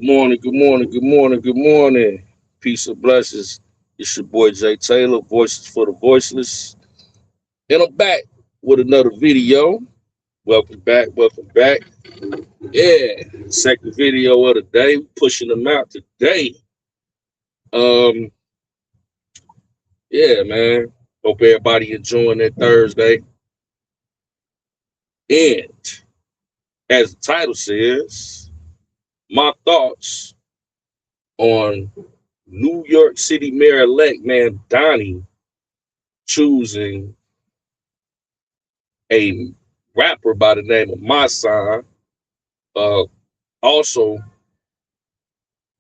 morning, good morning, good morning, good morning. Peace and blessings. It's your boy Jay Taylor, Voices for the Voiceless. And I'm back with another video. Welcome back, welcome back. Yeah, second video of the day. Pushing them out today. Um, yeah, man. Hope everybody enjoying their Thursday. And as the title says, my thoughts on New York City Mayor-elect Mamdani choosing a rapper by the name of Mysonne, uh, also,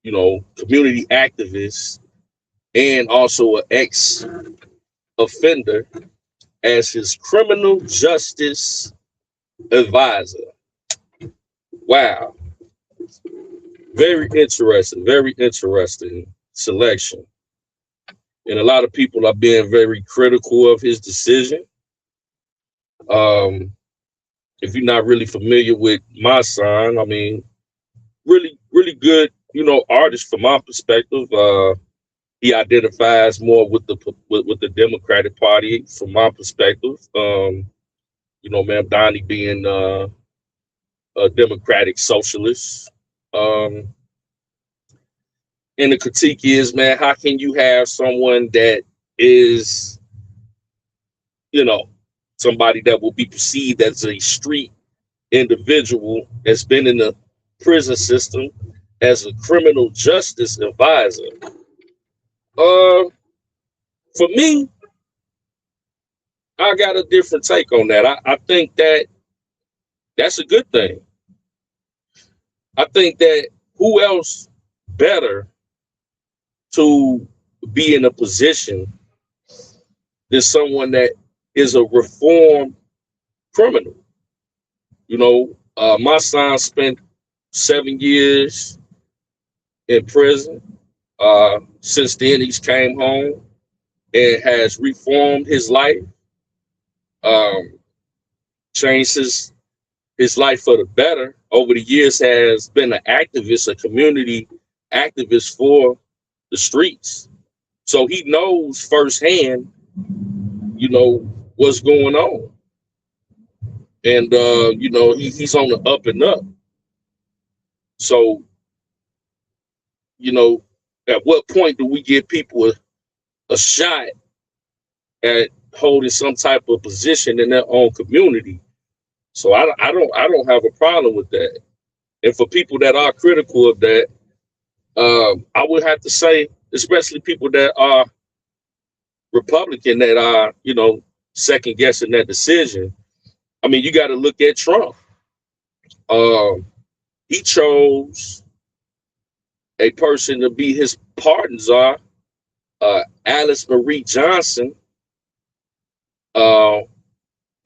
community activist and also an ex-offender as his criminal justice advisor. Wow. Very interesting selection. And a lot of people are being very critical of his decision. Um, if you're not really familiar with Mysonne, I mean, really good, artist from my perspective. He identifies more with the Democratic Party from my perspective. Mamdani being a democratic socialist. Um, and the critique is, man, how can you have someone that is, you know, somebody that will be perceived as a street individual that's been in the prison system as a criminal justice advisor? Uh, for me, I got a different take on that. I think that that's a good thing. I think that who else better to be in a position than someone that is a reformed criminal? My son spent 7 years in prison. Since then, he's came home and has reformed his life, um, changed his life for the better. Over the years, has been an activist, a community activist for the streets. So he knows firsthand, what's going on. And, he's on the up and up. So, at what point do we give people a shot at holding some type of position in their own community? So I don't have a problem with that. And for people that are critical of that, I would have to say, especially people that are Republican that are, second guessing that decision. I mean, you got to look at Trump. He chose a person to be his pardon czar, Alice Marie Johnson.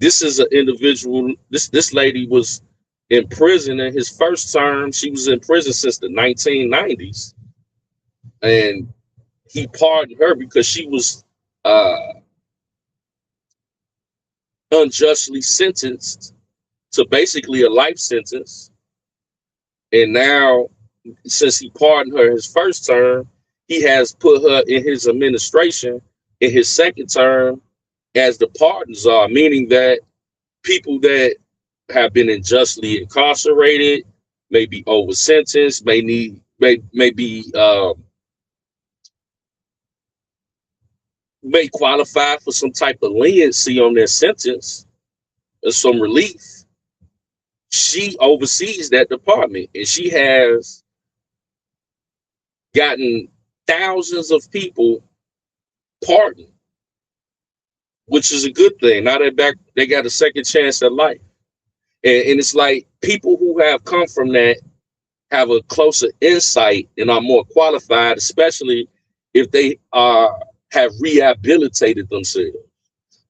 This is an individual. This lady was in prison in his first term. She was in prison since the 1990s, and he pardoned her because she was unjustly sentenced to basically a life sentence. And now, since he pardoned her his first term, he has put her in his administration in his second term as the pardon czar, meaning that people that have been unjustly incarcerated, may be over sentenced, may qualify for some type of leniency on their sentence or some relief. She oversees that department, and she has gotten thousands of people pardoned, which is a good thing. Now they're back, they got a second chance at life. And it's like people who have come from that have a closer insight and are more qualified, especially if they have rehabilitated themselves.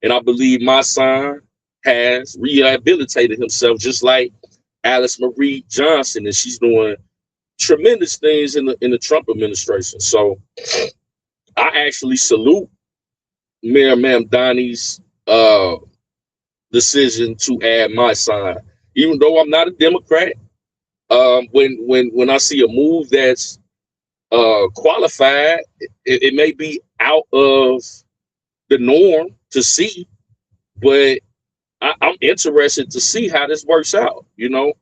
And I believe my son has rehabilitated himself, just like Alice Marie Johnson, and she's doing tremendous things in the Trump administration. So I actually salute Mayor Mamdani's decision to add my son. Even though I'm not a Democrat, When I see a move that's qualified, it may be out of the norm to see, but I'm interested to see how this works out, and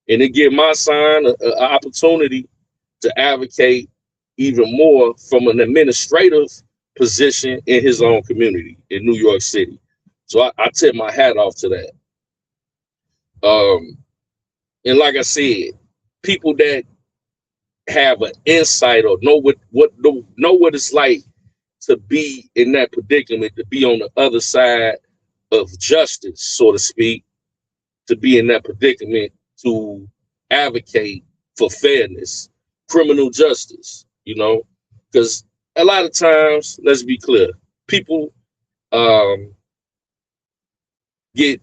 it give my son an opportunity to advocate even more from an administrative position in his own community in New York City. So I tip my hat off to that. And like I said, people that have an insight or know what it's like to be in that predicament, to be on the other side of justice, so to speak, to be in that predicament to advocate for fairness, criminal justice, because a lot of times, let's be clear, people get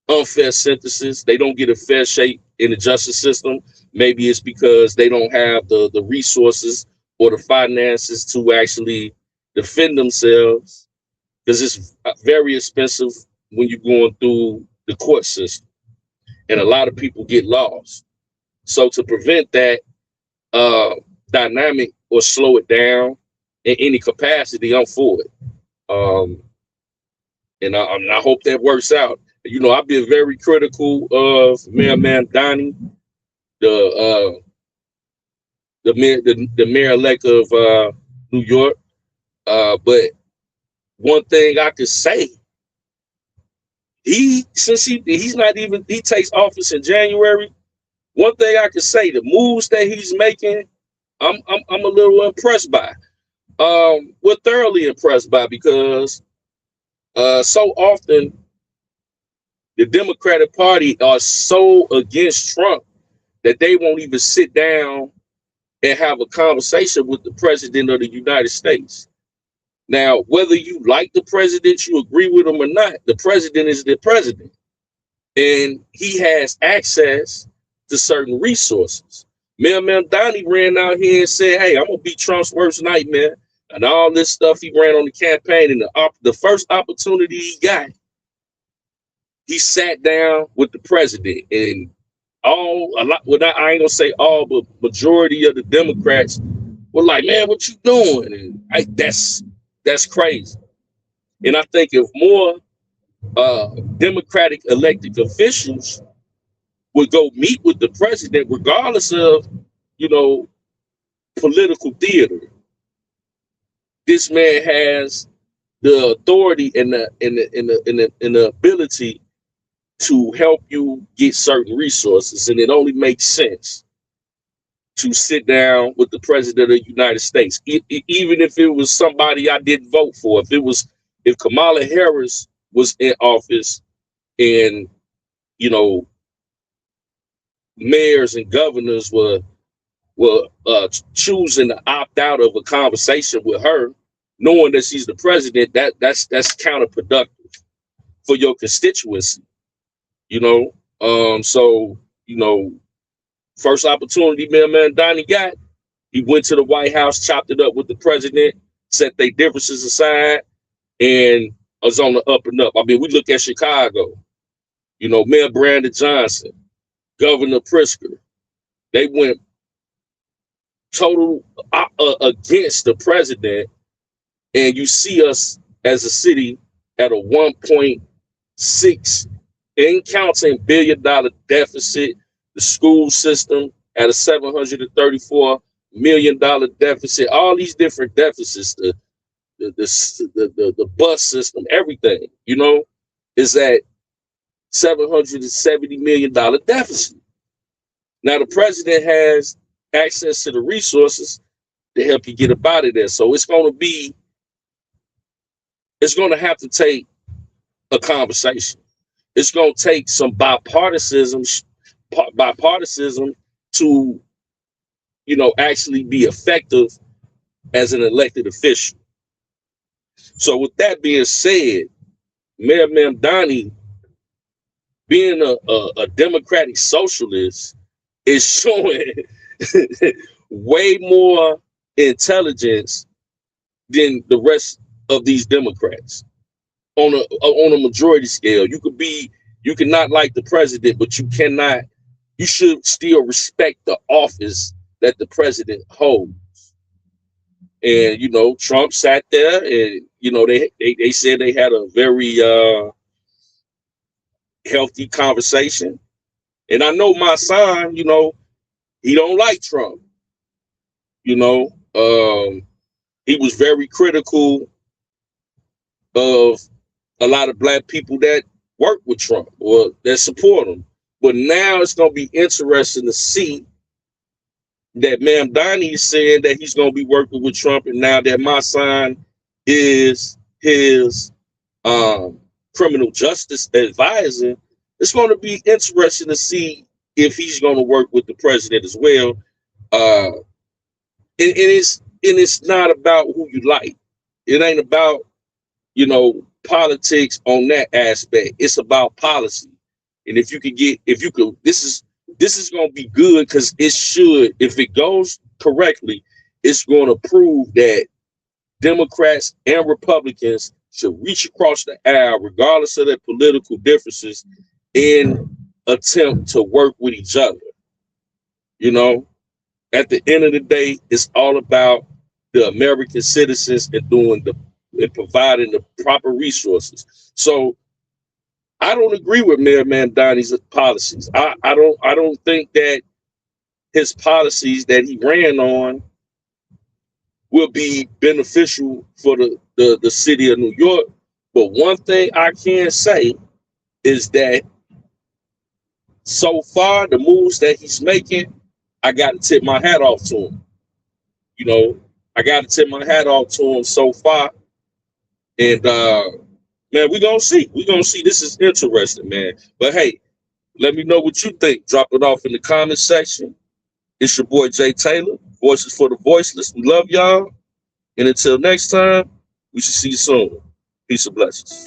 unfair sentences. They don't get a fair shake in the justice system. Maybe it's because they don't have the resources or the finances to actually defend themselves, because it's very expensive when you're going through the court system, and a lot of people get lost. So to prevent that dynamic or slow it down in any capacity, I'm for it. And I hope that works out. I've been very critical of Mayor Mamdani, the mayor-elect of New York. But one thing I could say, he takes office in January. One thing I could say, the moves that he's making, I'm a little impressed by. We're thoroughly impressed by, because so often the Democratic Party are so against Trump that they won't even sit down and have a conversation with the president of the United States. Now, whether you like the president, you agree with him or not, the president is the president, and he has access to certain resources. Mayor Mamdani ran out here and said, "Hey, I'm gonna be Trump's worst nightmare," and all this stuff. He ran on the campaign, and the first opportunity he got, he sat down with the president, and I ain't gonna say all, but majority of the Democrats were like, "Man, what you doing?" And that's crazy. And I think if more Democratic elected officials would go meet with the president, regardless of political theater, this man has the authority and the ability to help you get certain resources, and it only makes sense to sit down with the president of the United States, even if it was somebody I didn't vote for. If Kamala Harris was in office, and mayors and governors were choosing to opt out of a conversation with her, knowing that she's the president, that's counterproductive for your constituency. So first opportunity Mayor Mamdani got, he went to the White House, chopped it up with the president, set their differences aside, and was on the up and up. I mean, we look at Chicago, Mayor Brandon Johnson, Governor Pritzker, they went total against the president, and you see us as a city at a 1.6 in counting $billion deficit, the school system at a $734 million deficit, all these different deficits, the bus system, everything, is at $770 million deficit. Now the president has access to the resources to help you get up out of there. So it's going to have to take a conversation. It's going to take some bipartisanship to, actually be effective as an elected official. So with that being said, Mayor Mamdani, being a democratic socialist, is showing way more intelligence than the rest of these Democrats on a majority scale. You can not like the president, but you cannot you should still respect the office that the president holds. And Trump sat there, and they said they had a very healthy conversation. And I know my son, he don't like Trump. You know, he was very critical of a lot of black people that work with Trump or that support him. But now it's going to be interesting to see that Mamdani is saying that he's going to be working with Trump, and now that my son is his criminal justice advisor. It's going to be interesting to see if he's going to work with the president as well. And it's not about who you like. It ain't about politics on that aspect. It's about policy. And if you could, this is going to be good, because it should, if it goes correctly, it's going to prove that Democrats and Republicans should reach across the aisle, regardless of their political differences, and attempt to work with each other. At the end of the day, it's all about the American citizens and providing the proper resources. So I don't agree with Mayor Mamdani's policies. I don't think that his policies that he ran on will be beneficial for the city of New York. But one thing I can say is that so far, the moves that he's making, I got to tip my hat off to him. I got to tip my hat off to him so far. And man, we're going to see. We're going to see. This is interesting, man. But hey, let me know what you think. Drop it off in the comment section. It's your boy, Jay Taylor. Voices for the Voiceless. We love y'all. And until next time, we should see you soon. Peace and blessings.